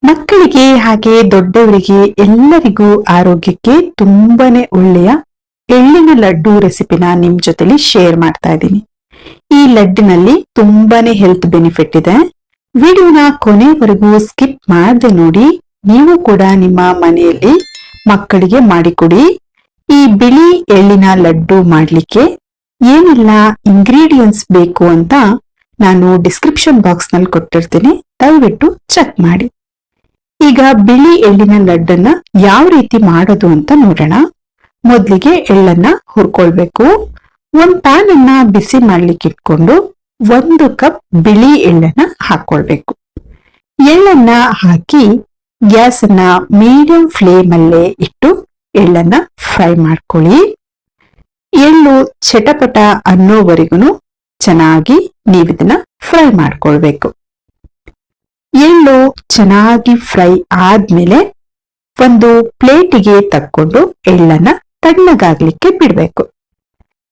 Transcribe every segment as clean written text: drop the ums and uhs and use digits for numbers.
ಮಕ್ಕಳಿಗೆ ಹಾಗೆ ದೊಡ್ಡವರಿಗೆ ಎಲ್ಲರಿಗೂ ಆರೋಗ್ಯಕ್ಕೆ ತುಂಬಾನೇ ಒಳ್ಳೆಯ ಎಳ್ಳಿನ ಲಡ್ಡು ರೆಸಿಪಿನ ನಿಮ್ ಜೊತೆಲಿ ಶೇರ್ ಮಾಡ್ತಾ ಇದ್ದೀನಿ. ಈ ಲಡ್ಡಿನಲ್ಲಿ ತುಂಬಾನೇ ಹೆಲ್ತ್ ಬೆನಿಫಿಟ್ ಇದೆ. ವಿಡಿಯೋನ ಕೊನೆವರೆಗೂ ಸ್ಕಿಪ್ ಮಾಡದೆ ನೋಡಿ. ನೀವು ಕೂಡ ನಿಮ್ಮ ಮನೆಯಲ್ಲಿ ಮಕ್ಕಳಿಗೆ ಮಾಡಿಕೊಡಿ. ಈ ಬಿಳಿ ಎಳ್ಳಿನ ಲಡ್ಡು ಮಾಡ್ಲಿಕ್ಕೆ ಏನೆಲ್ಲ ಇಂಗ್ರೀಡಿಯೆಂಟ್ಸ್ ಬೇಕು ಅಂತ ನಾನು ಡಿಸ್ಕ್ರಿಪ್ಷನ್ ಬಾಕ್ಸ್ ನಲ್ಲಿ ಕೊಟ್ಟಿರ್ತೀನಿ, ದಯವಿಟ್ಟು ಚೆಕ್ ಮಾಡಿ. ಈಗ ಬಿಳಿ ಎಳ್ಳಿನ ಲಡ್ಡನ್ನ ಯಾವ ರೀತಿ ಮಾಡೋದು ಅಂತ ನೋಡೋಣ. ಮೊದ್ಲಿಗೆ ಎಳ್ಳನ್ನ ಹುರ್ಕೊಳ್ಬೇಕು. ಒಂದ್ ಪ್ಯಾನ್ ಅನ್ನ ಬಿಸಿ ಮಾಡ್ಲಿಕ್ಕೆ ಇಟ್ಕೊಂಡು 1 ಕಪ್ ಬಿಳಿ ಎಳ್ಳನ್ನ ಹಾಕೊಳ್ಬೇಕು. ಎಳ್ಳನ್ನ ಹಾಕಿ ಗ್ಯಾಸ್ ಅನ್ನ ಮೀಡಿಯಂ ಫ್ಲೇಮ್ ಅಲ್ಲೇ ಇಟ್ಟು ಎಳ್ಳನ್ನ ಫ್ರೈ ಮಾಡ್ಕೊಳ್ಳಿ. ಎಳ್ಳು ಚಟಪಟ ಅನ್ನೋವರೆಗೂ ಚೆನ್ನಾಗಿ ನೀವಿದನ್ನ ಫ್ರೈ ಮಾಡ್ಕೊಳ್ಬೇಕು. ಎಳ್ಳು ಚೆನ್ನಾಗಿ ಫ್ರೈ ಆದ್ಮೇಲೆ ಒಂದು ಪ್ಲೇಟಿಗೆ ತಕ್ಕೊಂಡು ಎಳ್ಳನ್ನ ತಣ್ಣಗಾಗ್ಲಿಕ್ಕೆ ಬಿಡ್ಬೇಕು.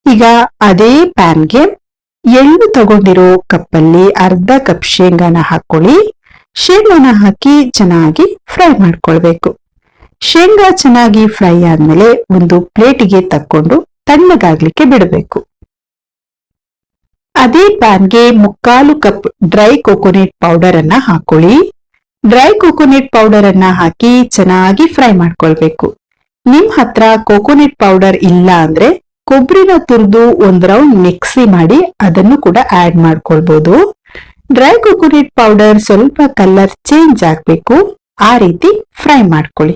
ಈಗ ಅದೇ ಪ್ಯಾನ್ಗೆ ಎಳ್ಳು ತಗೊಂಡಿರೋ ಕಪ್ಪಲ್ಲಿ ಅರ್ಧ ಕಪ್ ಶೇಂಗಾನ ಹಾಕೊಳ್ಳಿ. ಶೇಂಗಾನ ಹಾಕಿ ಚೆನ್ನಾಗಿ ಫ್ರೈ ಮಾಡ್ಕೊಳ್ಬೇಕು. ಶೇಂಗಾ ಚೆನ್ನಾಗಿ ಫ್ರೈ ಆದ್ಮೇಲೆ ಒಂದು ಪ್ಲೇಟಿಗೆ ತಕ್ಕೊಂಡು ತಣ್ಣಗಾಗ್ಲಿಕ್ಕೆ ಬಿಡಬೇಕು. ಅದೇ ಪ್ಯಾನ್ಗೆ 3/4 ಕಪ್ ಡ್ರೈ ಕೋಕೋನಟ್ ಪೌಡರ್ ಅನ್ನ ಹಾಕೊಳ್ಳಿ. ಡ್ರೈ ಕೋಕೋನಟ್ ಪೌಡರ್ ಅನ್ನ ಹಾಕಿ ಚೆನ್ನಾಗಿ ಫ್ರೈ ಮಾಡ್ಕೊಳ್ಬೇಕು. ನಿಮ್ ಹತ್ರ ಕೋಕೋನಟ್ ಪೌಡರ್ ಇಲ್ಲ ಅಂದ್ರೆ ಕೊಬ್ಬರಿನ ತುರಿದು 1 ರೌಂಡ್ ಮಿಕ್ಸಿ ಮಾಡಿ ಅದನ್ನು ಕೂಡ ಆಡ್ ಮಾಡ್ಕೊಳ್ಬಹುದು. ಡ್ರೈ ಕೋಕೋನಟ್ ಪೌಡರ್ ಸ್ವಲ್ಪ ಕಲರ್ ಚೇಂಜ್ ಆಗ್ಬೇಕು, ಆ ರೀತಿ ಫ್ರೈ ಮಾಡ್ಕೊಳ್ಳಿ.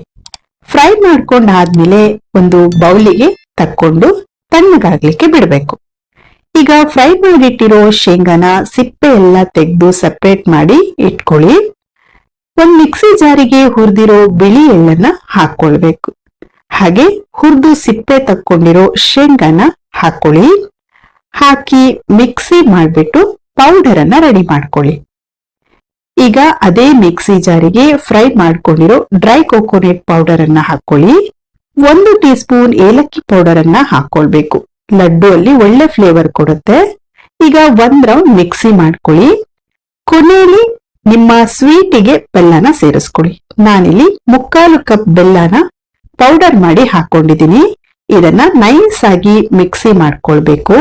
ಫ್ರೈ ಮಾಡ್ಕೊಂಡಾದ್ಮೇಲೆ ಒಂದು ಬೌಲಿಗೆ ತಕ್ಕೊಂಡು ತಣ್ಣಗಾಗ್ಲಿಕ್ಕೆ ಬಿಡ್ಬೇಕು. ಈಗ ಫ್ರೈ ಮಾಡಿಟ್ಟಿರೋ ಶೇಂಗಾನ ಸಿಪ್ಪೆ ಎಲ್ಲ ತೆಗೆದು ಸಪರೇಟ್ ಮಾಡಿ ಇಟ್ಕೊಳ್ಳಿ. ಒಂದ್ ಮಿಕ್ಸಿ ಜಾರಿಗೆ ಹುರಿದಿರೋ ಬಿಳಿ ಎಳ್ಳನ್ನ ಹಾಕೊಳ್ಬೇಕು. ಹಾಗೆ ಹುರಿದು ಸಿಪ್ಪೆ ತಕ್ಕೊಂಡಿರೋ ಶೇಂಗಾನ ಹಾಕೊಳ್ಳಿ. ಹಾಕಿ ಮಿಕ್ಸಿ ಮಾಡ್ಬಿಟ್ಟು ಪೌಡರ್ ಅನ್ನ ರೆಡಿ ಮಾಡ್ಕೊಳ್ಳಿ. ಈಗ ಅದೇ ಮಿಕ್ಸಿ ಜಾರಿಗೆ ಫ್ರೈ ಮಾಡ್ಕೊಂಡಿರೋ ಡ್ರೈ ಕೋಕೋನಟ್ ಪೌಡರ್ ಅನ್ನ ಹಾಕೊಳ್ಳಿ. 1 ಟೀ ಸ್ಪೂನ್ ಏಲಕ್ಕಿ ಪೌಡರ್ ಅನ್ನ ಹಾಕೊಳ್ಬೇಕು. ಲಡ್ಡು ಅಲ್ಲಿ ಒಳ್ಳೆ ಫ್ಲೇವರ್ ಕೊಡುತ್ತೆ. ಈಗ 1 ರೌಂಡ್ ಮಿಕ್ಸಿ ಮಾಡ್ಕೊಳ್ಳಿ. ಕೊನೆಯಲ್ಲಿ ನಿಮ್ಮ ಸ್ವೀಟಿಗೆ ಬೆಲ್ಲನ ಸೇರಿಸ್ಕೊಳ್ಳಿ. ನಾನಿಲ್ಲಿ 3/4 ಕಪ್ ಬೆಲ್ಲನ ಪೌಡರ್ ಮಾಡಿ ಹಾಕೊಂಡಿದ್ದೀನಿ. ಇದನ್ನ ನೈಸ್ ಆಗಿ ಮಿಕ್ಸಿ ಮಾಡ್ಕೊಳ್ಬೇಕು.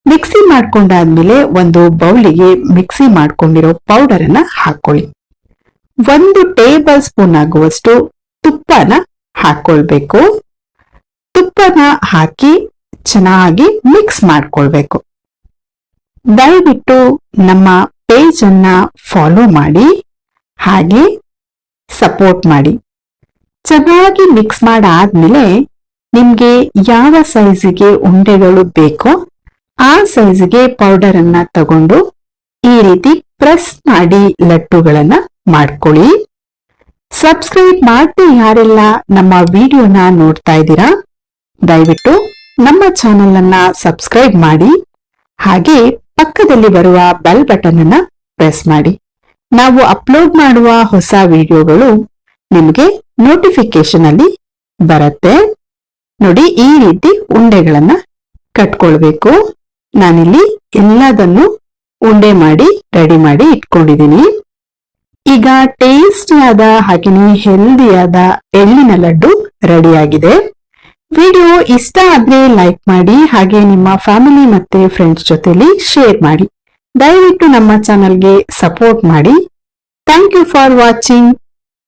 ಮಿಕ್ಸಿ ಮಾಡ್ಕೊಂಡಾದ್ಮೇಲೆ ಒಂದು ಬೌಲಿಗೆ ಮಿಕ್ಸಿ ಮಾಡ್ಕೊಂಡಿರೋ ಪೌಡರ್ ಅನ್ನ ಹಾಕೊಳ್ಳಿ. 1 ಟೇಬಲ್ ಸ್ಪೂನ್ ಆಗುವಷ್ಟು ತುಪ್ಪನ ಹಾಕೊಳ್ಬೇಕು. ತುಪ್ಪನ ಹಾಕಿ ಚೆನ್ನಾಗಿ ಮಿಕ್ಸ್ ಮಾಡ್ಕೊಳ್ಬೇಕು. ದಯವಿಟ್ಟು ನಮ್ಮ ಪೇಜ್ ಅನ್ನ ಫಾಲೋ ಮಾಡಿ, ಹಾಗೆ ಸಪೋರ್ಟ್ ಮಾಡಿ. ಚೆನ್ನಾಗಿ ಮಿಕ್ಸ್ ಮಾಡಾದ್ಮೇಲೆ ನಿಮ್ಗೆ ಯಾವ ಸೈಜಿಗೆ ಉಂಡೆಗಳು ಬೇಕೋ ಆ ಸೈಜಿಗೆ ಪೌಡರ್ ಅನ್ನ ತಗೊಂಡು ಈ ರೀತಿ ಪ್ರೆಸ್ ಮಾಡಿ ಲಡ್ಡುಗಳನ್ನ ಮಾಡ್ಕೊಳ್ಳಿ. ಸಬ್ಸ್ಕ್ರೈಬ್ ಮಾಡಿ ಯಾರೆಲ್ಲ ನಮ್ಮ ವಿಡಿಯೋನ ನೋಡ್ತಾ ಇದ್ದೀರಾ, ದಯವಿಟ್ಟು ನಮ್ಮ ಚಾನೆಲ್ ಅನ್ನ ಸಬ್ಸ್ಕ್ರೈಬ್ ಮಾಡಿ. ಹಾಗೆ ಪಕ್ಕದಲ್ಲಿ ಬರುವ ಬೆಲ್ ಬಟನ್ ಅನ್ನ ಪ್ರೆಸ್ ಮಾಡಿ. ನಾವು ಅಪ್ಲೋಡ್ ಮಾಡುವ ಹೊಸ ವಿಡಿಯೋಗಳು ನಿಮಗೆ ನೋಟಿಫಿಕೇಶನ್ ಅಲ್ಲಿ ಬರುತ್ತೆ. ನೋಡಿ, ಈ ರೀತಿ ಉಂಡೆಗಳನ್ನ ಕಟ್ಕೊಳ್ಬೇಕು. ನಾನಿಲ್ಲಿ ಎಲ್ಲದನ್ನು ಉಂಡೆ ಮಾಡಿ ರೆಡಿ ಮಾಡಿ ಇಟ್ಕೊಂಡಿದ್ದೀನಿ. ಈಗ ಟೇಸ್ಟಿಯಾದ ಹಾಗೆ ಹೆಲ್ದಿಯಾದ ಎಳ್ಳಿನ ಲಡ್ಡು ರೆಡಿಯಾಗಿದೆ. ವಿಡಿಯೋ ಇಷ್ಟ ಆದ್ರೆ ಲೈಕ್ ಮಾಡಿ, ಹಾಗೆ ನಿಮ್ಮ ಫ್ಯಾಮಿಲಿ ಮತ್ತೆ ಫ್ರೆಂಡ್ಸ್ ಜೊತೆಲಿ ಶೇರ್ ಮಾಡಿ. ದಯವಿಟ್ಟು ನಮ್ಮ ಚಾನೆಲ್ಗೆ ಸಪೋರ್ಟ್ ಮಾಡಿ. Thank you for watching.